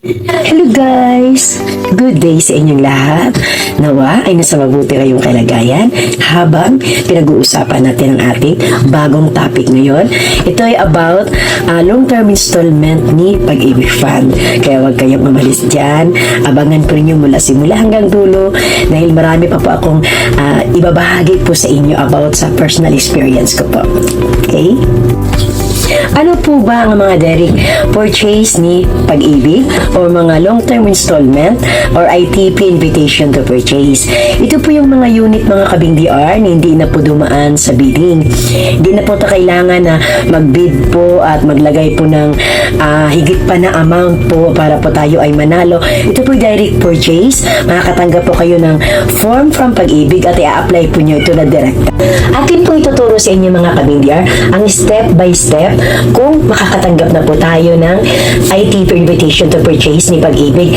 Hello guys! Good day sa inyong lahat. Nawa ay nasa mabuti kayong kalagayan habang pinag-uusapan natin ang ating bagong topic ngayon. Ito ay about long-term installment ni Pag-ibig Fund. Kaya huwag kayong umalis dyan. Abangan ko ninyo mula simula hanggang dulo dahil marami pa po akong ibabahagi po sa inyo about sa personal experience ko po. Okay? Ano po ba ang mga direct purchase ni Pag-ibig o mga long-term installment or ITP, invitation to purchase? Ito po yung mga unit mga kabing DR na hindi na po dumaan sa bidding. Hindi na po ito kailangan na mag-bid po at maglagay po ng higit pa na amount po para po tayo ay manalo. Ito po yung direct purchase. Makakatanggap po kayo ng form from Pag-ibig at i-apply po nyo ito na direct. Atin po ituturo sa inyo mga kabing DR ang step by step kung makakatanggap na po tayo ng ITP invitation to purchase ni Pag-ibig.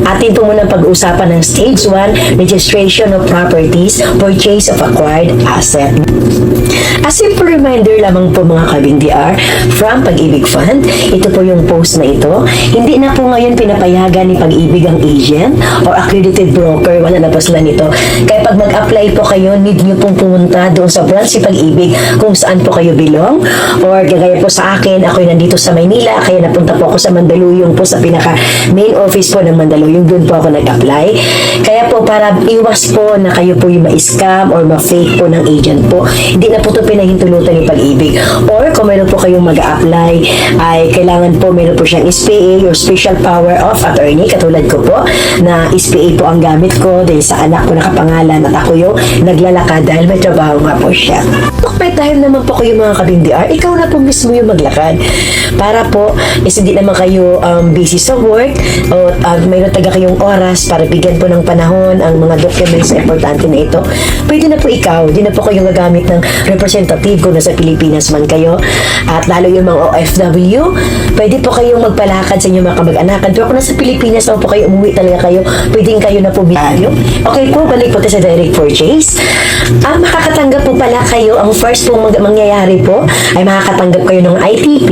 Atin po muna pag-usapan ng stage 1, registration of properties, purchase of acquired asset. A simple reminder lamang po mga kabing DR from Pag-ibig Fund, ito po yung post na ito. Hindi na po ngayon pinapayagan ni Pag-ibig ang agent or accredited broker, wala na po sila nito. Kaya pag mag-apply po kayo, need nyo pong pumunta doon sa branch si Pag-ibig kung saan po kayo belong, or gagaya po sa akin, ako'y nandito sa Maynila, kaya napunta po ako sa Mandaluyong po sa pinaka main office po ng Mandaluyong, doon po ako nag-apply. Kaya po para iwas po na kayo po yung ma-scam or ma-fake po ng agent po, hindi na po ito pinahintulutan ni Pag-ibig. Or kung meron po kayong mag-apply, ay kailangan po meron po siyang SPA or Special Power of Attorney, katulad ko po, na SPA po ang gamit ko dahil sa anak ko nakapangalan at ako yung naglalakad dahil may trabaho nga po siya. May time naman po kayo mga kabing DR, ikaw na po mismo yung maglakad. Para po, hindi naman kayo busy sa work o mayroon taga kayong oras para bigyan po ng panahon ang mga documents na importante na ito. Pwede na po ikaw, di na po kayong gagamit ng representative kung nasa Pilipinas man kayo. At lalo yung mga OFW, pwede po kayong magpalakad sa inyong mga kamag-anakan. Pero kung nasa Pilipinas naman po kayo, umuwi talaga kayo, pwedeng kayo na po bilayo. Okay po, balik po tayo sa direct purchase. Makakatanggap po pala kayo, ang first pong mangyayari po ay makakatanggap kayo ng ITP,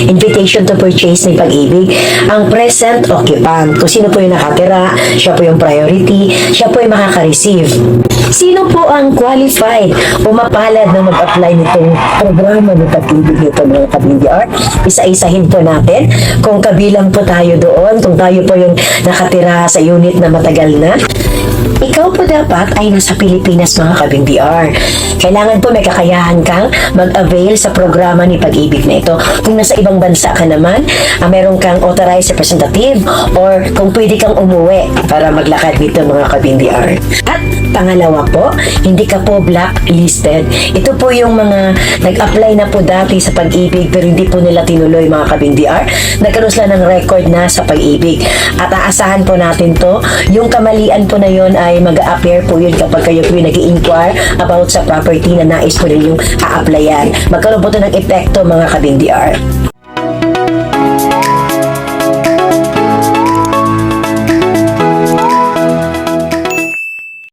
invitation to purchase ni Pag-ibig, ang present occupant. Kung sino po yung nakatira, siya po yung priority, siya po yung makaka-receive. Sino po ang qualified o mapalad na mag-apply nitong programa ni Pag-ibig nito mga kabing DR? Isa-isahin po natin kung kabilang po tayo doon, kung tayo po yung nakatira sa unit na matagal na. Ikaw po dapat ay nasa Pilipinas mga kabing DR. Kailangan po may kakayahan kang mag-avail sa programa ni Pag-ibig na ito. Kung nasa ibang bansa ka naman, meron kang authorized representative or kung pwede kang umuwi para maglakad dito mga kabing DR. At pangalawa po, hindi ka po blacklisted. Ito po yung mga nag-apply na po dati sa Pag-ibig pero hindi po nila tinuloy mga kabing DR. Nagkaroon sila ng record na sa Pag-ibig. At aasahan po natin to, yung kamalian po na yun ay mag-a-appear po yun kapag kayo po yung nag-i-inquire about sa property na nais po rin yung a-applyan. Magkaroon po ito ng epekto mga kabing DR.